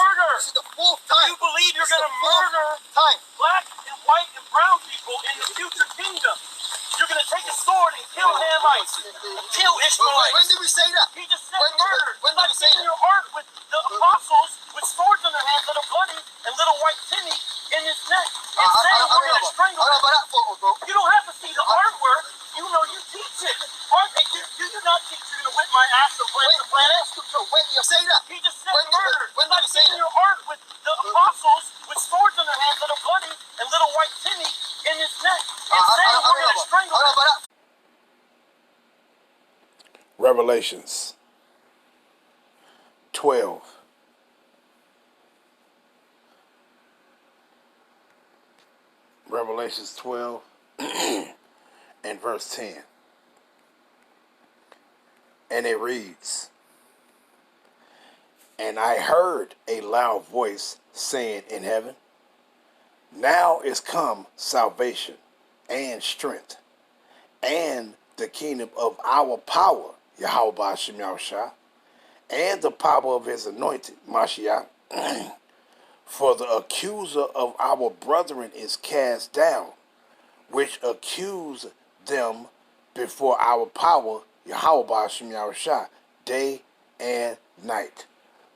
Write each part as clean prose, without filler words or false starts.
murder. This is the fourth time. You believe you're going to murder time. black and white and brown people in the future kingdom. You're going to take a sword and kill Hamites, kill Ishmaelites. When did we say that? He just said murder. When did we say that? Your art with the apostles with swords in their hands that are bloody and little white Timmy in his neck. And saying we're going to strangle him. About that photo, bro. You don't have to see the artwork. You know you teach it. Do you not teach you're going to whip my ass and blame the planet? When did you say that? He just said murder. When did we say that? Your art with the apostles with swords in their hands that are bloody and little white Timmy in his neck. And saying we're going to strangle him. Revelations 12. Revelations 12 and verse 10. And it reads, and I heard a loud voice saying in heaven, now is come salvation and strength and the kingdom of our power, Yahweh Ba'ashem Yahushua, and the power of his anointed, Mashiach. For the accuser of our brethren is cast down, which accuse them before our power, Yahweh Ba'ashem Yahushua, day and night.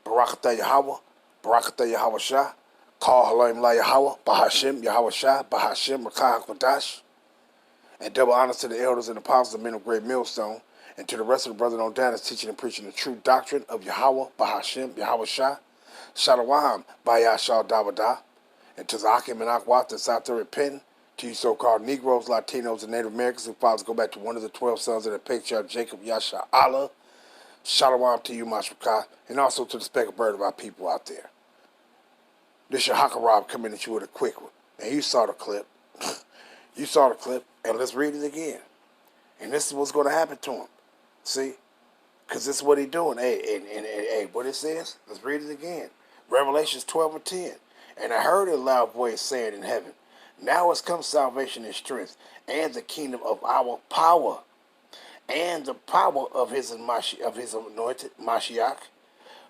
Barakatah Yahweh, Barakatah Yahushua, Call Halim La Yahweh, Bahashem Yahushua, Bahashem Rakah HaKodash. And double honors to the elders and apostles, the men of great millstone, and to the rest of the brethren on down is teaching and preaching the true doctrine of Yahweh, Bahashem, Yahushua, Shalom, Bayashal Dawada, and to Zakim and Akwat that's out there repenting, to you so-called Negroes, Latinos, and Native Americans who fathers go back to one of the 12 sons of the patriarch Jacob, Yasha Allah, Shalom to you, Mashrakah, and also to the speckled bird of our people out there. This your Hakarab coming at you with a quick one. And you saw the clip. You saw the clip, and let's read it again. And this is what's going to happen to him. See? Because this is what he's doing. Hey, what it says? Let's read it again. Revelations 12 and 10. And I heard a loud voice saying in heaven, now has come salvation and strength, and the kingdom of our power, and the power of his anointed Mashiach.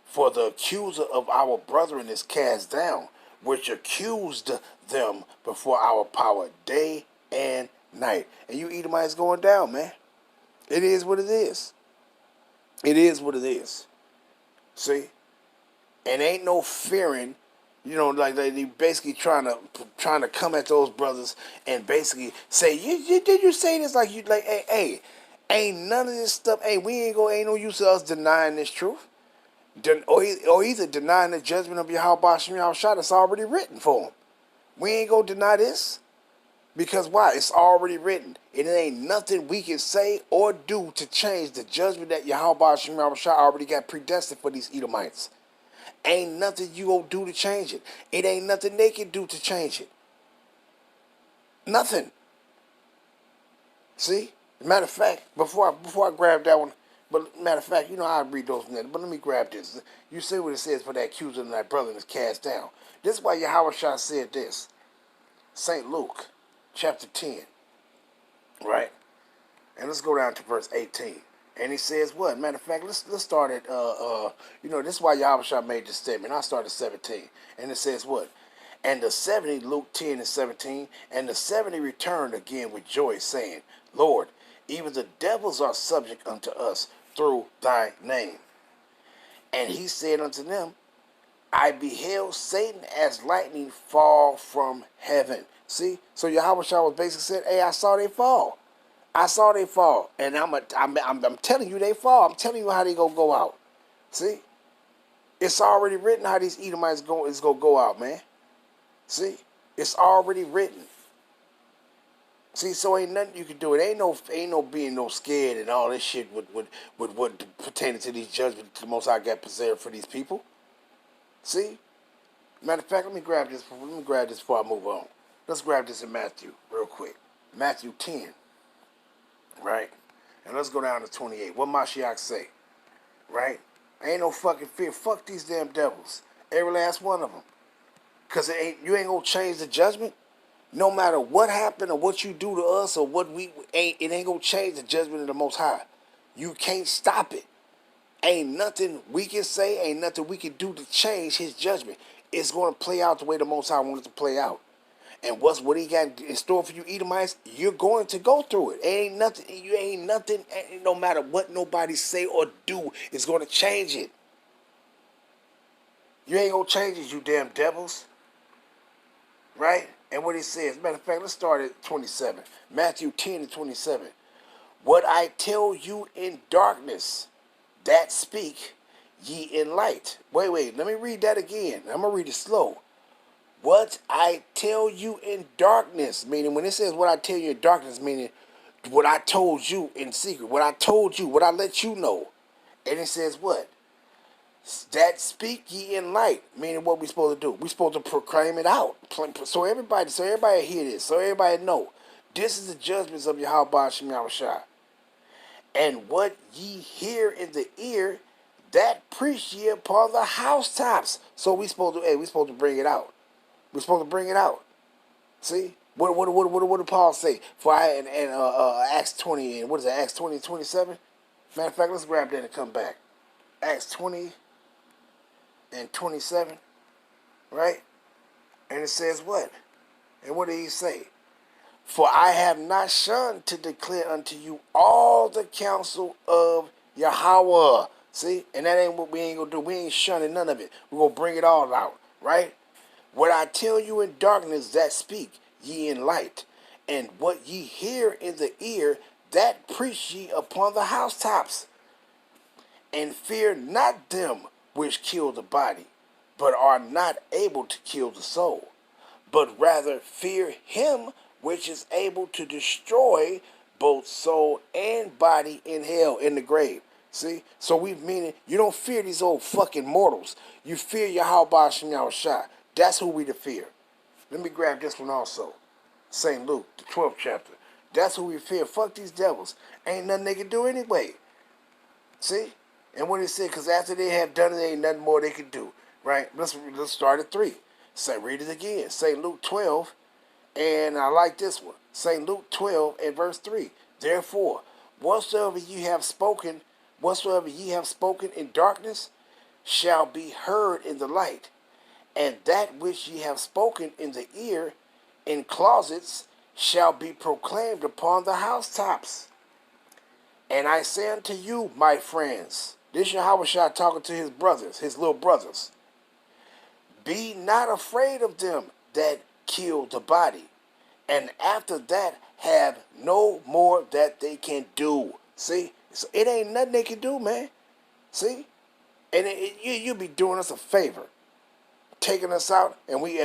For the accuser of our brethren is cast down, which accused them before our power day and night. And you Edomites going down, man. It is what it is. It is what it is. See? And ain't no fearing, you know, like they basically trying to come at those brothers and basically say, did you say this? Like you like, hey, ain't none of this stuff, ain't no use of us denying this truth. Or either denying the judgment of Yahweh Ba'ashem Yahushua that's already written for him. We ain't gonna deny this. Because why? It's already written. And it ain't nothing we can say or do to change the judgment that Yahweh Ba'ashem Yahushua already got predestined for these Edomites. Ain't nothing you gonna do to change it. It ain't nothing they can do to change it. Nothing. See? Matter of fact, before I grab that one, but matter of fact, you know I'll read those minutes, but let me grab this. You see what it says for that accuser of thy brother is cast down. This is why Yahweh Shah said this. St. Luke, chapter 10, right? And let's go down to verse 18. And he says what? Matter of fact, let's start at, this is why Yahweh Shah made this statement. I started at 17. And it says what? And the 70, Luke 10 and 17, and the 70 returned again with joy, saying, Lord, even the devils are subject unto us through thy name. And he said unto them, I beheld Satan as lightning fall from heaven. See? So Yahweh Shah was basically said, hey, I saw they fall. I saw they fall. And I'm telling you they fall. I'm telling you how they gonna go out. See? It's already written how these Edomites is gonna go out, man. See? It's already written. See, so ain't nothing you can do. It ain't no being no scared and all this shit would pertaining to these judgments the Most High got preserved for these people. See? Matter of fact, let me grab this before I move on. Let's grab this in Matthew real quick. Matthew 10. Right? And let's go down to 28. What Mashiach say? Right? Ain't no fucking fear. Fuck these damn devils. Every last one of them. Because you ain't going to change the judgment. No matter what happened or what you do to us or what it ain't going to change the judgment of the Most High. You can't stop it. Ain't nothing we can say, ain't nothing we can do to change his judgment. It's going to play out the way the Most High wants it to play out. And what he got in store for you Edomites, you're going to go through it. Ain't nothing, no matter what nobody say or do, is going to change it. You ain't going to change it, you damn devils. Right? And what he says, matter of fact, let's start at 27. Matthew 10 and 27. What I tell you in darkness, that speak ye in light. Wait, let me read that again. I'm going to read it slow. What I tell you in darkness, meaning when it says what I tell you in darkness, meaning what I told you in secret, what I told you, what I let you know. And it says what? That speak ye in light, meaning what we supposed to do? We supposed to proclaim it out. So everybody hear this, so everybody know. This is the judgments of Yahweh Shem Yahushua. And what ye hear in the ear, that preach ye upon the housetops. So we supposed to bring it out. We're supposed to bring it out. See? What did Paul say? For I in Acts 20 and what is it? Acts 20 and 27? Matter of fact, let's grab that and come back. Acts 20 and 27, right? And it says what? And what did he say? For I have not shunned to declare unto you all the counsel of Yahweh. See? And that ain't what we ain't gonna do. We ain't shunning none of it. We're gonna bring it all out, right? What I tell you in darkness, that speak ye in light. And what ye hear in the ear, that preach ye upon the housetops. And fear not them which kill the body, but are not able to kill the soul. But rather fear him which is able to destroy both soul and body in hell, in the grave. See? So we meaning you don't fear these old fucking mortals. You fear Yahweh Shem Yahushua. That's who we to fear. Let me grab this one also. St. Luke, the 12th chapter. That's who we fear. Fuck these devils. Ain't nothing they can do anyway. See? And what he said, because after they have done it, there ain't nothing more they can do. Right? Let's start at 3. Read it again. St. Luke 12, and I like this one. St. Luke 12 and verse 3. Therefore, whatsoever ye have spoken in darkness shall be heard in the light. And that which ye have spoken in the ear, in closets, shall be proclaimed upon the housetops. And I say unto you, my friends, this Yahweh talking to his brothers, his little brothers. Be not afraid of them that kill the body, and after that have no more that they can do. See? So it ain't nothing they can do, man. See? And you'll be doing us a favor. Taking us out, and we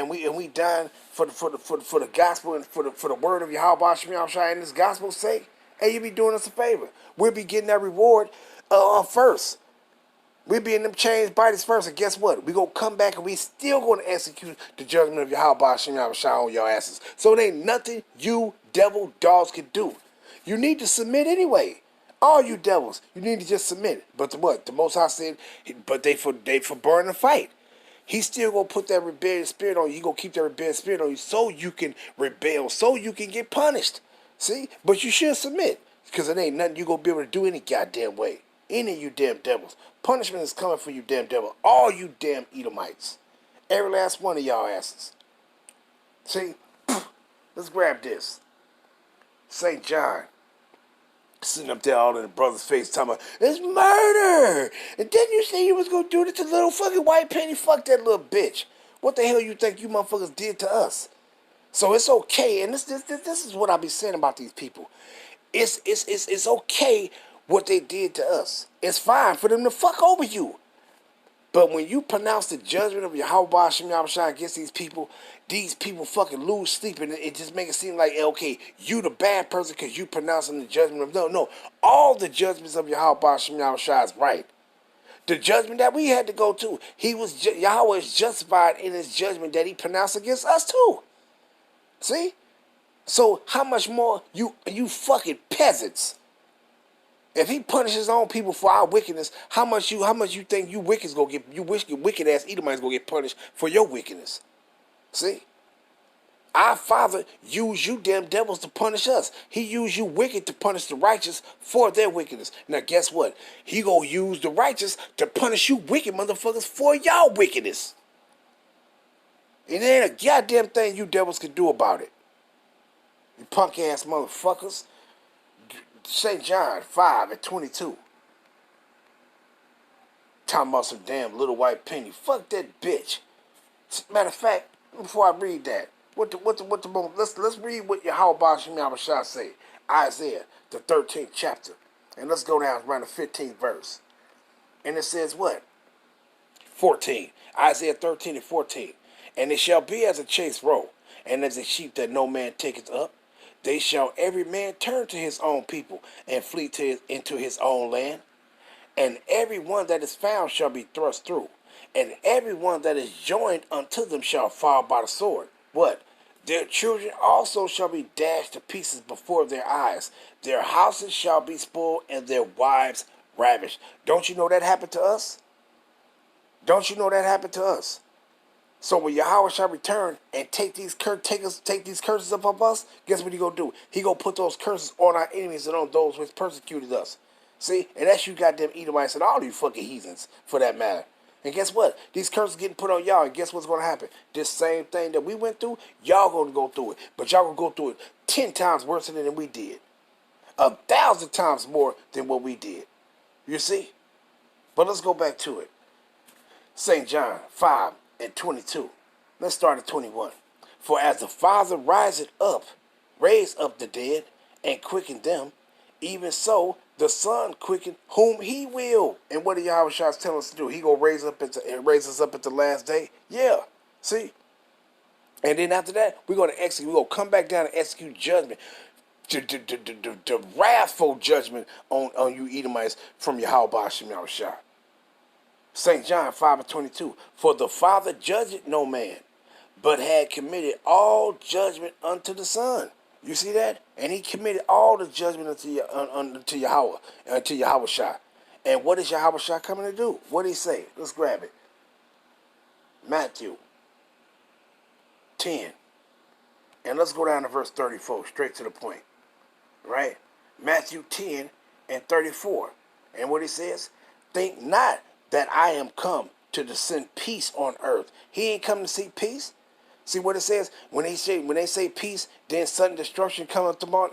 dying for the gospel and for the word of Yahweh Shem Yahushua and this gospel's sake. Hey, you be doing us a favor. We'll be getting that reward first. We'll be in them chains bodies first, and guess what? We gonna come back and we still gonna execute the judgment of Yahweh Shem Yahushua on your asses. So it ain't nothing you devil dogs can do. You need to submit anyway. All you devils, you need to just submit. But what? The Most High said, but they for burn and fight. He's still going to put that rebellious spirit on you. He's going to keep that rebellious spirit on you so you can rebel, so you can get punished. See? But you should submit, because it ain't nothing you're going to be able to do any goddamn way. Any of you damn devils. Punishment is coming for you damn devil. All you damn Edomites. Every last one of y'all asses. See? Let's grab this. St. John. Sitting up there all in the brother's face talking about, it's murder! And then you say you was going to do it to little fucking white penny? Fuck that little bitch. What the hell you think you motherfuckers did to us? So it's okay, and this is what I be saying about these people. It's okay what they did to us. It's fine for them to fuck over you. But when you pronounce the judgment of Yahweh Shem Yahushua against these people fucking lose sleep, and it just make it seem like, okay, you the bad person because you pronouncing the judgment of... No. All the judgments of Yahweh Shem Yahushua is right. The judgment that we had to go to, Yahweh is justified in his judgment that he pronounced against us too. See? So how much more you fucking peasants? If he punishes his own people for our wickedness, how much you think you wicked's gonna get, you wicked ass Edomites gonna get punished for your wickedness? See? Our Father used you damn devils to punish us. He used you wicked to punish the righteous for their wickedness. Now guess what? He gonna use the righteous to punish you wicked motherfuckers for y'all wickedness. And there ain't a goddamn thing you devils can do about it. You punk ass motherfuckers. St. John 5:22. Talking about some damn little white penny. Fuck that bitch. Matter of fact, before I read that, let's read what Yahweh Shem Shah say. Isaiah, the 13th chapter. And let's go down around the 15th verse. And it says what? 14. Isaiah 13:14. And it shall be as a chased roe, and as a sheep that no man taketh up. They shall every man turn to his own people, and flee into his own land. And every one that is found shall be thrust through, and every one that is joined unto them shall fall by the sword. What? Their children also shall be dashed to pieces before their eyes. Their houses shall be spoiled, and their wives ravished. Don't you know that happened to us? Don't you know that happened to us? So when Yahweh shall return and take these curses up of us, guess what he gonna do? He gonna put those curses on our enemies and on those which persecuted us. See, and that's you goddamn Edomites and all you fucking heathens, for that matter. And guess what? These curses getting put on y'all, and guess what's gonna happen? This same thing that we went through, y'all gonna go through it, but y'all gonna go through it 10 times worse than we did, 1,000 times more than what we did. You see? But let's go back to it. St. John 5:22. Let's start at 21. For as the Father raised up the dead, and quickened them, even so the Son quickened whom he will. And what did Yahweh Shah tell us to do? He gonna raise us up at the last day? Yeah. See? And then after that, we're gonna come back down and execute judgment. The wrathful judgment on you Edomites from Yahweh Shem Shah. St. John 5:22. For the Father judgeth no man, but had committed all judgment unto the Son. You see that? And he committed all the judgment unto Yahweh, unto Yahweh Shah. And what is Yahweh Shah coming to do? What did he say? Let's grab it. Matthew 10. And let's go down to verse 34, straight to the point. Right? Matthew 10:34. And what he says? Think not that I am come to send peace on earth. He ain't come to seek peace. See what it says? When they say peace, then sudden destruction cometh tomorrow.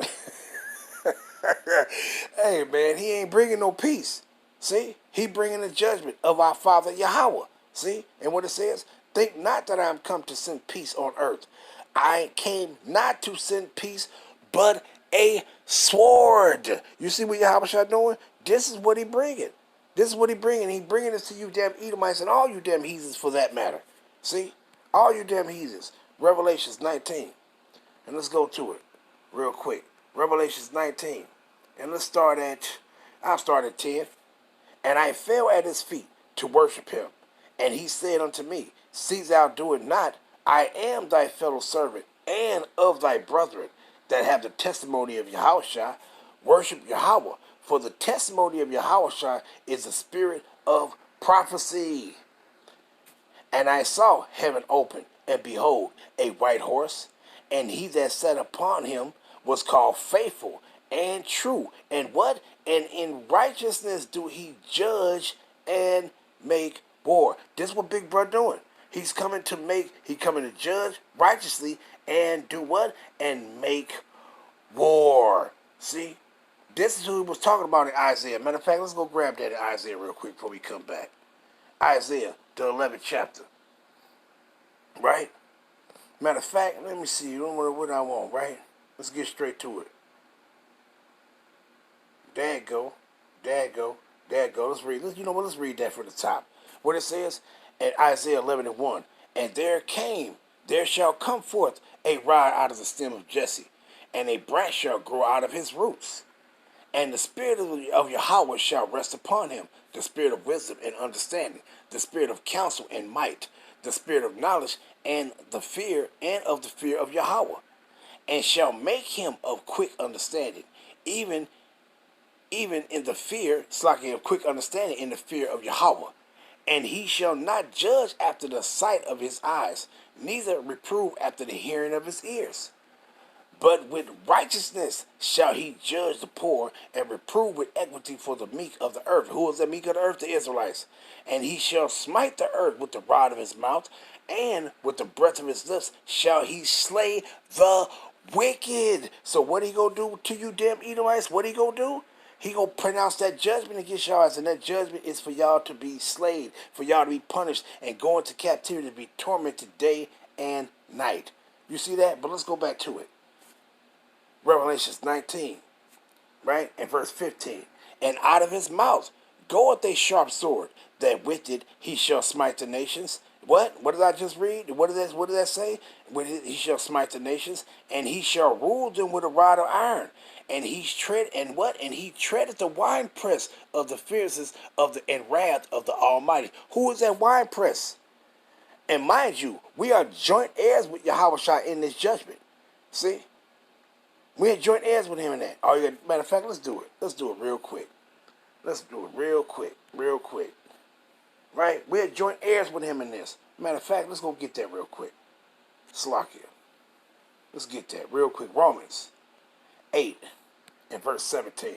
Hey man, he ain't bringing no peace. See? He bringing the judgment of our Father Yahweh. See? And what it says? Think not that I am come to send peace on earth. I came not to send peace, but a sword. You see what Yahweh Shah doing? This is what he bringing. This is what he bringing. He bringing this to you damn Edomites and all you damn heathens for that matter. See? All you damn heathens. Revelations 19. And let's go to it real quick. Revelations 19. And I'll start at 10. And I fell at his feet to worship him. And he said unto me, See thou do it not. I am thy fellow servant and of thy brethren that have the testimony of Yahushua. Worship Yahweh. For the testimony of Yahushua is the spirit of prophecy. And I saw heaven open, and behold, a white horse, and he that sat upon him was called Faithful and True. And what? And in righteousness do he judge and make war. This is what Big Brother doing. He's coming to judge righteously and do what? And make war. See? This is who he was talking about in Isaiah. Matter of fact, let's go grab that in Isaiah real quick before we come back. Isaiah, the 11th chapter. Right? Matter of fact, let me see. You don't know what I want, right? Let's get straight to it. There it go. Let's read. Let's read that from the top. What it says in Isaiah 11:1. And there shall come forth a rod out of the stem of Jesse, and a branch shall grow out of his roots. And the spirit of Yahweh shall rest upon him, the spirit of wisdom and understanding, the spirit of counsel and might, the spirit of knowledge and of the fear of Yahweh, and shall make him of quick understanding, even in the fear, of quick understanding in the fear of Yahweh. And he shall not judge after the sight of his eyes, neither reprove after the hearing of his ears. But with righteousness shall he judge the poor, and reprove with equity for the meek of the earth. Who is the meek of the earth? The Israelites. And he shall smite the earth with the rod of his mouth, and with the breath of his lips shall he slay the wicked. So what he gonna do to you damn Edomites? What he gonna do? He gonna pronounce that judgment against y'all, and that judgment is for y'all to be slayed, for y'all to be punished, and go into captivity to be tormented day and night. You see that? But let's go back to it. Revelation 19, right? And verse 15. And out of his mouth goeth a sharp sword, that with it he shall smite the nations. What? What did I just read? What did that say? With it he shall smite the nations, and he shall rule them with a rod of iron. And he treadeth the winepress of the fierceness of the and wrath of the Almighty. Who is that winepress? And mind you, we are joint heirs with Yahushua in this judgment. See? We're joint heirs with him in that. Oh, yeah, matter of fact, let's do it. Let's do it real quick. Let's do it real quick. Real quick. Right? We're joint heirs with him in this. Matter of fact, let's go get that real quick. Slakia. Let's get that real quick. Romans 8 and verse 17.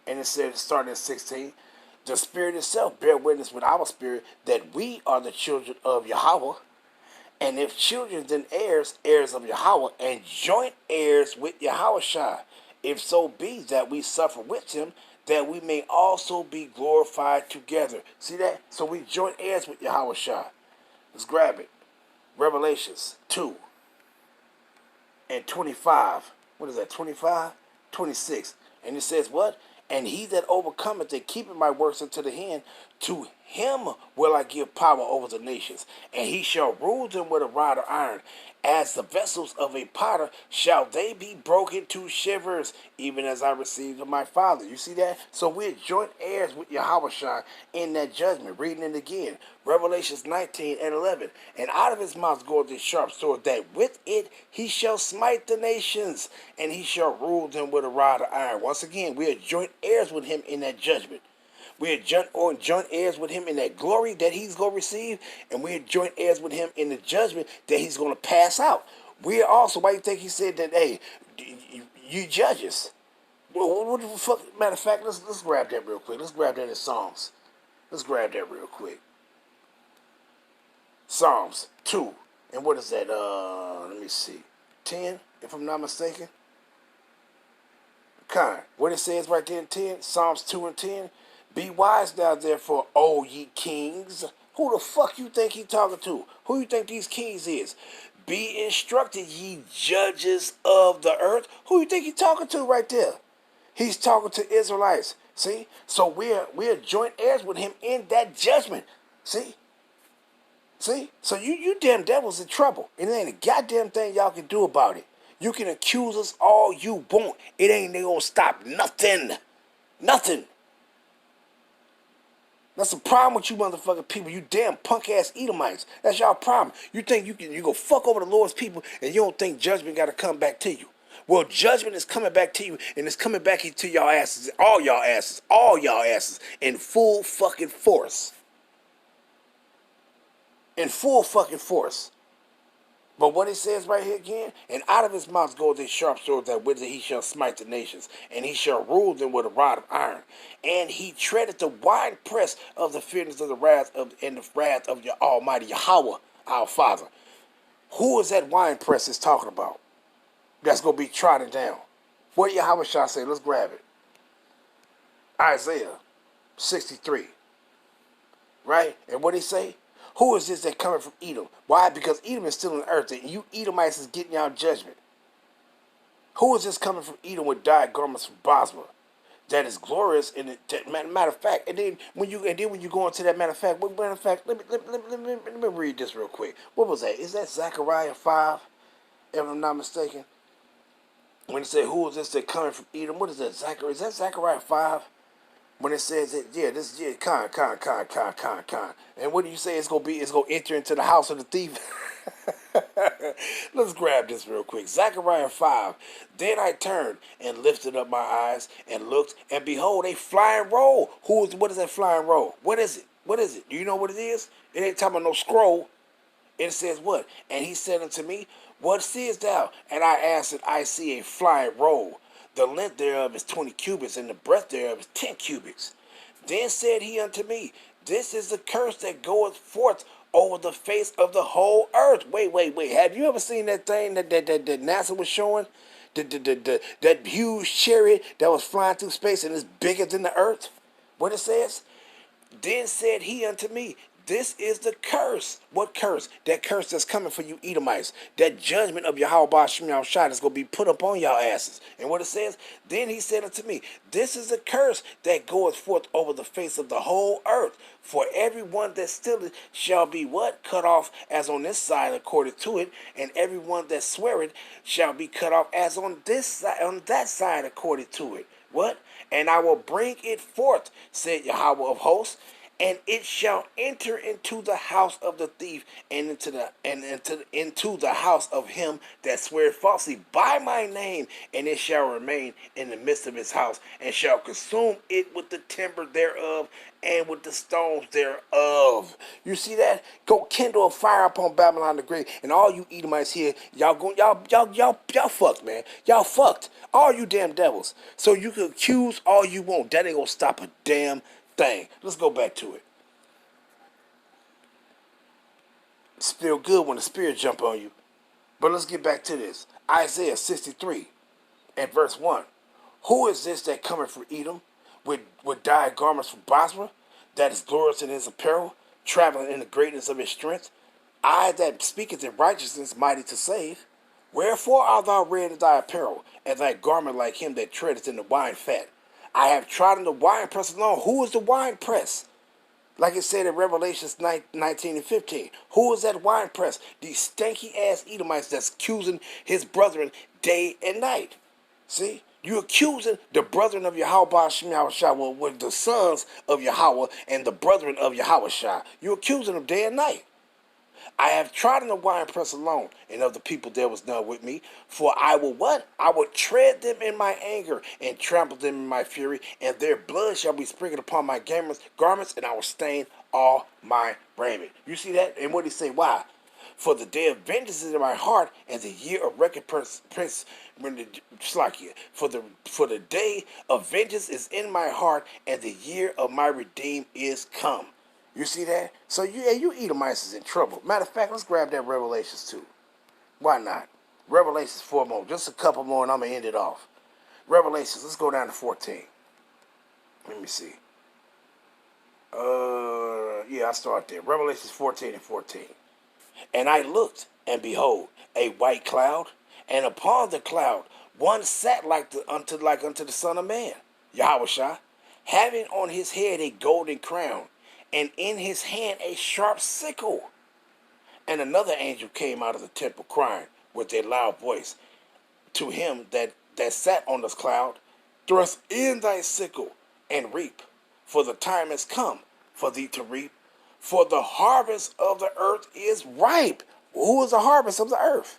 And it said, starting at 16, the Spirit itself bear witness with our spirit that we are the children of Yahweh. And if children, then heirs, heirs of Yahweh, and joint heirs with Yahushua, if so be that we suffer with him, that we may also be glorified together. See that? So we joint heirs with Yahushua. Let's grab it. Revelations 2 and 25. What is that, 25? 26. And it says what? And he that overcometh and keepeth my works unto the end, to him will I give power over the nations, and he shall rule them with a rod of iron. As the vessels of a potter shall they be broken to shivers, even as I received of my Father. You see that? So we're joint heirs with Yahushua in that judgment. Reading it again. Revelations 19 and 11. And out of his mouth goeth a sharp sword, that with it he shall smite the nations, and he shall rule them with a rod of iron. Once again, we are joint heirs with him in that judgment. We are joint heirs with him in that glory that he's going to receive, and we are joint heirs with him in the judgment that he's going to pass out. We are also, why do you think he said that, hey, you judges? Well, what the fuck? Matter of fact, let's grab that real quick. Let's grab that in Psalms. Let's grab that real quick. Psalms 2. And what is that? Let me see. 10, if I'm not mistaken. What it says right there in 10, Psalms 2 and 10. Be wise now, therefore, O ye kings. Who the fuck you think he talking to? Who you think these kings is? Be instructed, ye judges of the earth. Who you think he talking to right there? He's talking to Israelites. See? So we're joint heirs with him in that judgment. See? See? So you damn devils in trouble. And there ain't a goddamn thing y'all can do about it. You can accuse us all you want. It ain't gonna stop nothing. Nothing. That's the problem with you motherfucking people. You damn punk-ass Edomites. That's y'all problem. You think you go fuck over the Lord's people, and you don't think judgment got to come back to you. Well, judgment is coming back to you, and it's coming back into y'all asses, all y'all asses, in full fucking force. In full fucking force. But what it says right here again, and out of his mouth goes a sharp sword, that with it he shall smite the nations, and he shall rule them with a rod of iron. And he treadeth the winepress of the fierceness of the wrath of your Almighty Yahweh, our Father. Who is that winepress is talking about? That's going to be trodden down. What Yahweh shall say? Let's grab it. Isaiah 63. Right? And what he say? Who is this that coming from Edom? Why? Because Edom is still on the earth, and you Edomites is getting y'all judgment. Who is this coming from Edom with dyed garments from Bosra? That is glorious in it. Matter of fact, and then when you go into that matter of fact, let me read this real quick. What was that? Is that Zechariah 5? If I'm not mistaken. When it said, who is this that coming from Edom? What is that? Zechariah? Is that Zechariah 5? When it says that, con. And what do you say it's going to be? It's going to enter into the house of the thief. Let's grab this real quick. Zechariah 5. Then I turned and lifted up my eyes and looked, and behold, a flying roll. What is that flying roll? What is it? What is it? Do you know what it is? It ain't talking about no scroll. It says what? And he said unto me, what seest thou? And I answered, I see a flying roll. The length thereof is 20 cubits, and the breadth thereof is 10 cubits. Then said he unto me, this is the curse that goeth forth over the face of the whole earth. Wait. Have you ever seen that thing that NASA was showing? That huge chariot that was flying through space and is bigger than the earth? What it says? Then said he unto me, this is the curse. What curse? That curse that's coming for you Edomites. That judgment of Yahweh Shem Yahushua is going to be put upon y'all asses. And what it says? Then he said unto me, this is the curse that goeth forth over the face of the whole earth. For everyone that stealeth shall be what? Cut off as on this side according to it. And everyone that sweareth shall be cut off as on this side, on that side according to it. What? And I will bring it forth, said Yahweh of hosts, and it shall enter into the house of the thief, and into the house of him that sweareth falsely by my name, and it shall remain in the midst of his house, and shall consume it with the timber thereof, and with the stones thereof. You see that? Go kindle a fire upon Babylon the Great, and all you Edomites here, y'all fucked, man. Y'all fucked. All you damn devils. So you can accuse all you want. That ain't gonna stop a damn thing. Let's go back to it. It's feel good when the spirit jump on you. But let's get back to this. Isaiah 63 and verse 1. Who is this that cometh from Edom with dyed garments from Basra, that is glorious in his apparel, traveling in the greatness of his strength? I that speaketh in righteousness, mighty to save. Wherefore art thou red in thy apparel, and thy garment like him that treadeth in the wine fat? I have trodden the winepress alone. Who is the winepress? Like it said in Revelations 19 and 15. Who is that winepress? These stanky ass Edomites that's accusing his brethren day and night. See? You accusing the brethren of Yahweh Shem Yahushua with the sons of Yahweh and the brethren of Yahushua. You accusing them day and night. I have trodden the winepress alone, and of the people there was none with me. For I will what? I will tread them in my anger, and trample them in my fury, and their blood shall be sprinkled upon my garments, and I will stain all my raiment. You see that? And what did he say? Why? For the day of vengeance is in my heart, and the year of recompense, for the day of vengeance is in my heart, and the year of my redeem is come. You see that? So you Edomites is in trouble. Matter of fact, let's grab that Revelations 2. Why not? Revelations 4 more. Just a couple more and I'm going to end it off. Revelations, let's go down to 14. Let me see. I start there. Revelations 14 and 14. And I looked, and behold, a white cloud, and upon the cloud one sat like unto the Son of Man, Yahushua, having on his head a golden crown, and in his hand a sharp sickle. And another angel came out of the temple crying with a loud voice to him that sat on the cloud, thrust in thy sickle and reap, for the time is come for thee to reap, for the harvest of the earth is ripe. Who is the harvest of the earth?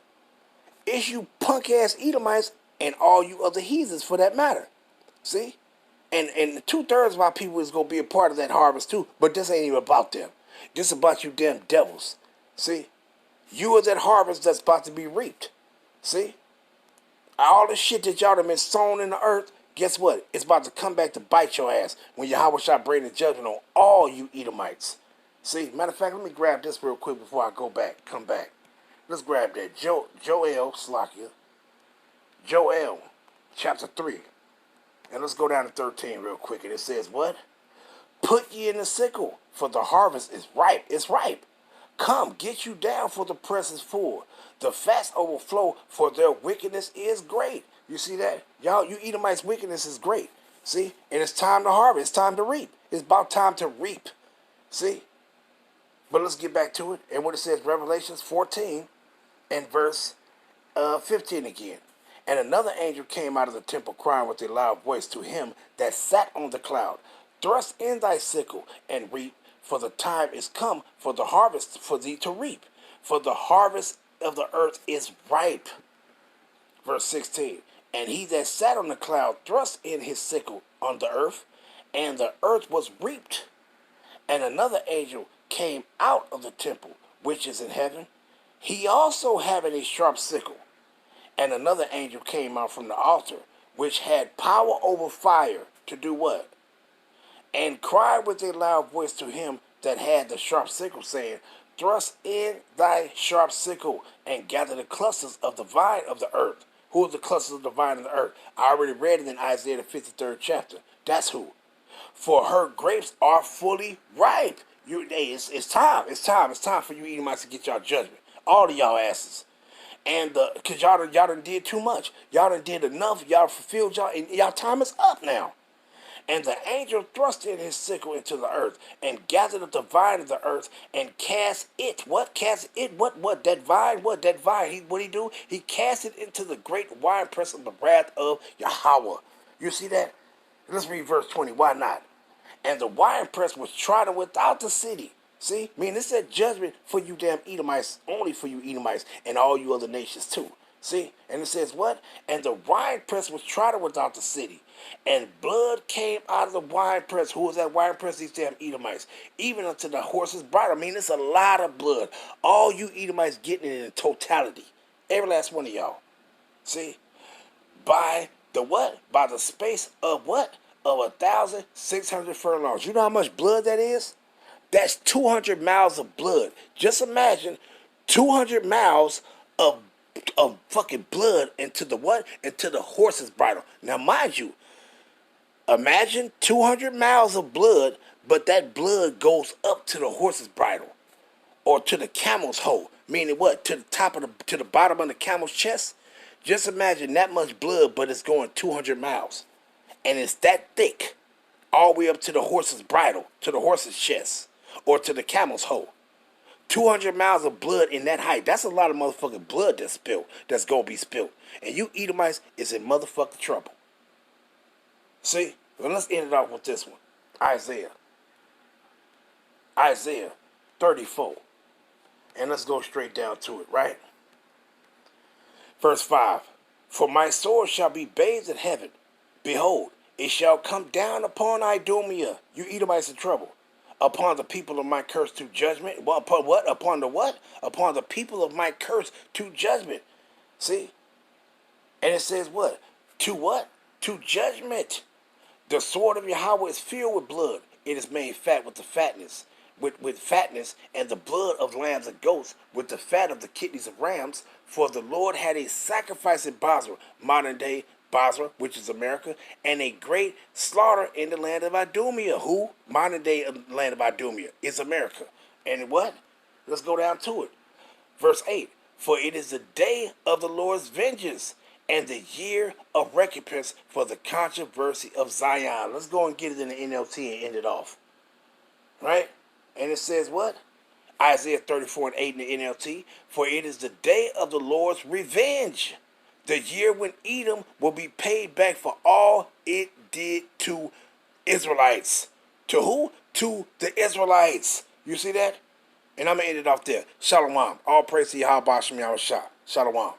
It's you punk ass Edomites and all you other heathens for that matter. See? And 2/3 of our people is going to be a part of that harvest too. But this ain't even about them. This is about you damn devils. See? You are that harvest that's about to be reaped. See? All the shit that y'all have been sown in the earth, guess what? It's about to come back to bite your ass when Yahweh shall bring the judgment on all you Edomites. See? Matter of fact, let me grab this real quick before I come back. Let's grab that. Joel chapter 3. And let's go down to 13 real quick. And it says what? Put ye in the sickle, for the harvest is ripe. It's ripe. Come, get you down, for the press is full. The fats overflow, for their wickedness is great. You see that? Y'all, you Edomites' wickedness is great. See? And it's time to harvest. It's time to reap. It's about time to reap. See? But let's get back to it. And what it says, Revelations 14 and verse 15 again. And another angel came out of the temple crying with a loud voice to him that sat on the cloud, thrust in thy sickle and reap, for the time is come for the harvest for thee to reap, for the harvest of the earth is ripe. Verse 16. And he that sat on the cloud thrust in his sickle on the earth, and the earth was reaped, And another angel came out of the temple, which is in heaven, he also having a sharp sickle. And another angel came out from the altar, which had power over fire, to do what? And cried with a loud voice to him that had the sharp sickle, saying, Thrust in thy sharp sickle, and gather the clusters of the vine of the earth. Who are the clusters of the vine of the earth? I already read it in Isaiah the 53rd chapter. That's who. For her grapes are fully ripe. It's time. It's time for you Edomites to get y'all judgment. All of y'all asses. And because y'all done did too much. Y'all done did enough. Y'all fulfilled y'all. And y'all time is up now. And the angel thrust in his sickle into the earth, and gathered up the vine of the earth, and cast it. What? Cast it? What? That vine? What? That vine? What he do? He cast it into the great winepress of the wrath of Yahweh. You see that? Let's read verse 20. Why not? And the winepress was trodden without the city. See? I mean, this said judgment for you damn Edomites, only for you Edomites, and all you other nations too. See? And it says what? And the winepress was trodden without the city, and blood came out of the winepress. Who was that winepress? These damn Edomites. Even unto the horse's bridle. I mean, it's a lot of blood. All you Edomites getting it in totality. Every last one of y'all. See? By the what? By the space of what? Of 1,600 furlongs. You know how much blood that is? That's 200 miles of blood. Just imagine 200 miles of fucking blood into the what? Into the horse's bridle. Now, mind you, imagine 200 miles of blood, but that blood goes up to the horse's bridle or to the camel's hoe. Meaning what? To the bottom of the camel's chest. Just imagine that much blood, but it's going 200 miles. And it's that thick all the way up to the horse's bridle, to the horse's chest, or to the camel's hoe. 200 miles of blood in that height. That's a lot of motherfucking blood that's spilled, that's going to be spilled. And you Edomites is in motherfucking trouble. See? Well, let's end it off with this one. Isaiah 34. And let's go straight down to it, right? Verse 5. For my sword shall be bathed in heaven. Behold, it shall come down upon Idumea. You Edomites in trouble. Upon the people of my curse to judgment. Well, upon what? Upon the what? Upon the people of my curse to judgment. See? And it says what? To what? To judgment. The sword of Yahweh is filled with blood. It is made fat with the fatness. With fatness, and the blood of lambs and goats, with the fat of the kidneys of rams. For the Lord had a sacrifice in Basra, modern day Basra, which is America, and a great slaughter in the land of Idumea. Who? Modern day land of Idumea is America. And what? Let's go down to it. Verse 8. For it is the day of the Lord's vengeance, and the year of recompense for the controversy of Zion. Let's go and get it in the NLT and end it off. Right? And it says what? Isaiah 34 and 8 in the NLT. For it is the day of the Lord's revenge. The year when Edom will be paid back for all it did to Israelites. To who? To the Israelites. You see that? And I'm going to end it off there. Shalom. All praise to Yahweh Shem Yahweh Shah. Shalom.